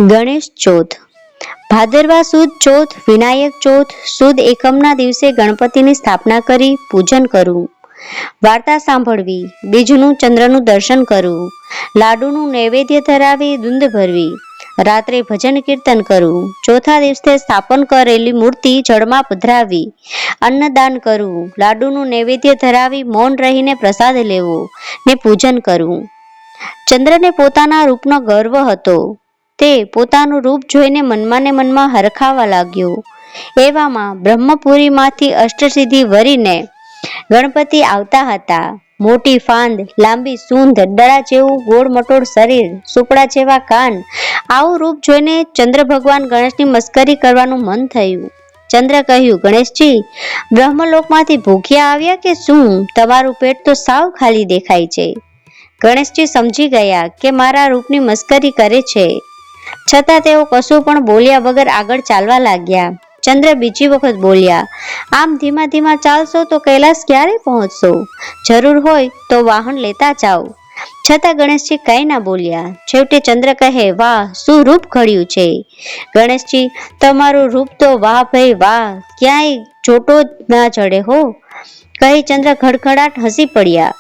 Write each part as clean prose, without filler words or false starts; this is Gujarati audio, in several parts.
ગણેશ ચોથ. ભાદરવા સુદ ચોથ વિનાયક ચોથ સુદ એકમના દિવસે ગણપતિની સ્થાપના કરી પૂજન કરવું. વાર્તા સાંભળવી. બીજનું ચંદ્રનું દર્શન કરવું. લાડુનું નૈવેદ્ય ધરાવી દુંદ ભરવી. રાત્રે ભજન કીર્તન કરવું. ચોથા દિવસે સ્થાપન કરેલી મૂર્તિ જળમાં પધરાવી. અન્નદાન કરવું. લાડુનું નૈવેદ્ય ધરાવી મૌન રહીને પ્રસાદ લેવો ને પૂજન કરવું. ચંદ્રને પોતાના રૂપનો ગર્વ હતો. તે પોતાનું રૂપ જોઈને મનમાં ને મનમાં હરખાવા લાગ્યો. એવામાં બ્રહ્મપુરીમાંથી અષ્ટસિદ્ધિ વરીને ગણપતિ આવતા હતા. મોટી ફાંદ, લાંબી સૂંઢ, દડા જેવું ગોળ મટોળ શરીર, સુપડા જેવા કાન. આવું રૂપ જોઈને ચંદ્ર ભગવાન ગણેશની મસ્કરી કરવાનું મન થયું. ચંદ્ર કહ્યું, ગણેશજી, બ્રહ્મલોકમાંથી ભૂખ્યા આવ્યા કે શું? તમારું પેટ તો સાવ ખાલી દેખાય છે. ગણેશજી સમજી ગયા કે મારા રૂપની મસ્કરી કરે છે. છતાં તેઓ કશું પણ બોલ્યા વગર આગળ ચાલવા લાગ્યા. ચંદ્ર બીજી વખત બોલ્યા, આમ ધીમા ધીમા ચાલશો તો કૈલાસ ક્યારે પહોંચશો? જરૂર હોય તો વાહન લેતા જાઓ. છતાં ગણેશજી કઈ ના બોલ્યા. છેવટે ચંદ્ર કહે, વાહ, શું રૂપ ઘડ્યું છે. ગણેશજી, તમારું રૂપ તો વાહ ભાઈ વાહ, ક્યાંય ચોટો ના ચડે હો, કહી ચંદ્ર ખડખડાટ હસી પડ્યા.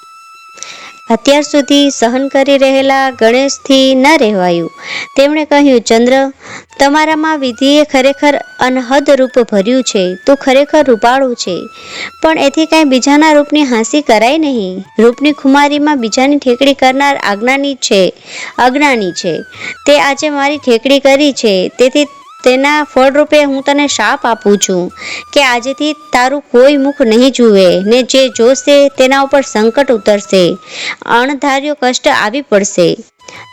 અત્યાર સુધી સહન કરી રહેલા ગણેશથી ન રહેવાયું. તેમણે કહ્યું, ચંદ્ર, તમારામાં વિધિએ ખરેખર અનહદ રૂપ ભર્યું છે. તું ખરેખર રૂપાળું છે, પણ એથી કાંઈ બીજાના રૂપની હાંસી કરાય નહીં. રૂપની ખુમારીમાં બીજાની ઠેકડી કરનાર અજ્ઞાની છે. તે આજે મારી ઠેકડી કરી છે. તેથી તેના ફળરૂપે હું તને શાપ આપું છું કે આજેથી તારું કોઈ મુખ નહીં જુએ, ને જે જોશે તેના ઉપર સંકટ ઉતરશે, અણધાર્યો કષ્ટ આવી પડશે.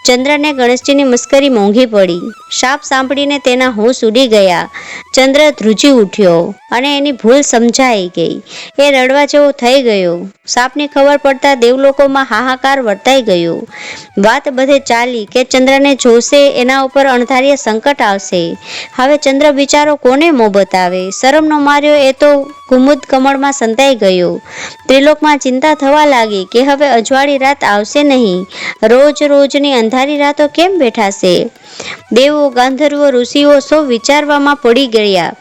ચંદ્રને ગણેશજીની મસ્કરી મોંઘી પડી. શાપ સાંભળીને તેના હોશ ઉડી ગયા. ચંદ્ર ધ્રુજી ઉઠ્યો અને એની ભૂલ સમજાઈ ગઈ. એ રડવા જેવો થઈ ગયો. શાપની ખબર પડતા દેવલોકોમાં હાહાકાર વર્તાઈ ગયો. વાત બધે ચાલી કે ચંદ્રને જોશે એના ઉપર અણધાર્ય સંકટ આવશે. હવે ચંદ્ર બિચારો કોને મોં બતાવે? શરમનો માર્યો એ તો કુમુદ કમળમાં સંતાઈ ગયો. ત્રિલોકમાં ચિંતા થવા લાગી કે હવે અજવાળી રાત આવશે નહીં. રોજ રોજની અંધારી રાતો કેમ બેઠાશે? દેવો, ગાંધર્વો, ઋષિઓ સૌ વિચારવામાં પડી ગયા.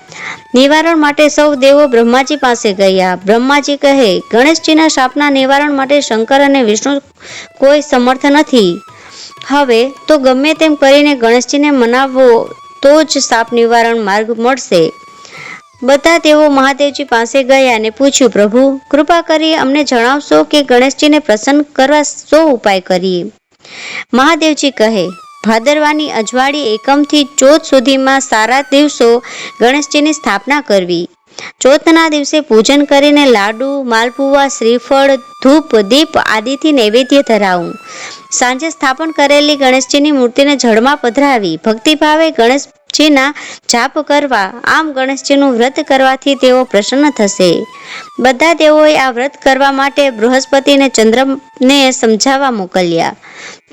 નિવારણ માટે સૌ દેવો બ્રહ્માજી પાસે ગયા. બ્રહ્માજી કહે, ગણેશજીના શાપના નિવારણ માટે શંકર અને વિષ્ણુ કોઈ સમર્થ નથી. હવે તો ગમે તેમ કરીને ગણેશજીને મનાવવો તો જ શાપ નિવારણ માર્ગ મળશે. બધા તેઓ મહાદેવજી પાસે ગયા અને પૂછ્યું, પ્રભુ, કૃપા કરી અમને જણાવશો કે ગણેશજીને પ્રસન્ન કરવા શો ઉપાય કરીએ? મહાદેવજી કહે, ભાદરવાની અજવાળી એકમથી ચોથ સુધીમાં સારા દિવસો ગણેશજીની સ્થાપના કરવી. ચોથના દિવસે પૂજન કરીને લાડુ, માલપુવા, શ્રીફળ, ધૂપ, દીપ આદિથી નૈવેદ્ય ધરાવું. સાંજે સ્થાપન કરેલી ગણેશજીની મૂર્તિને જળમાં પધરાવી ભક્તિભાવે ગણેશજીના જાપ કરવા. આમ ગણેશજીનું વ્રત કરવાથી તેઓ પ્રસન્ન થશે. બધા તેઓએ આ વ્રત કરવા માટે બૃહસ્પતિને ચંદ્રને સમજાવવા મોકલ્યા.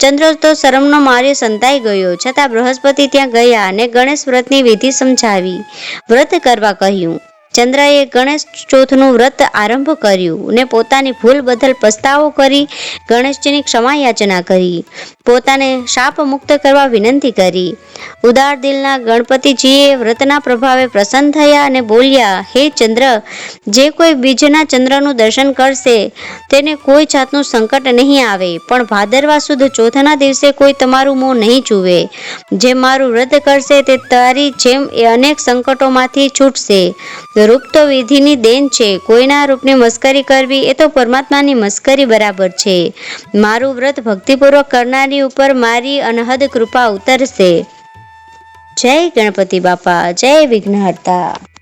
ચંદ્ર તો શરમનો માર્યો સંતાઈ ગયો. છતાં બૃહસ્પતિ ત્યાં ગયા અને ગણેશ વ્રતની વિધિ સમજાવી વ્રત કરવા કહ્યું. ચંદ્રએ ગણેશ ચોથનું વ્રત આરંભ કર્યું ને પોતાની ભૂલ બદલ પસ્તાવો કરી ગણેશજીની ક્ષમા યાચના કરી. પોતાને શાપ મુક્ત કરવા વિનંતી કરી. ઉદાર દિલના ગણપતિજીએ વ્રતના પ્રભાવે પ્રસન્ન થયા અને બોલ્યા, હે ચંદ્ર, જે કોઈ બીજના ચંદ્રનું દર્શન કરશે તેને કોઈ જાતનું સંકટ નહીં આવે, પણ ભાદરવા સુદ ચોથના દિવસે કોઈ તમારું મોં નહીં જુએ. જે મારું વ્રત કરશે તે તારી જેમ એ અનેક સંકટોમાંથી છૂટશે. રૂપ તો વિધિની દેન છે. કોઈના રૂપની મસ્કરી કરવી એ તો પરમાત્માની મસ્કરી બરાબર છે. મારું વ્રત ભક્તિપૂર્વક કરનારી ઉપર મારી અનહદ કૃપા ઉતરશે. જય ગણપતિ બાપા, જય વિઘ્નહર્તા.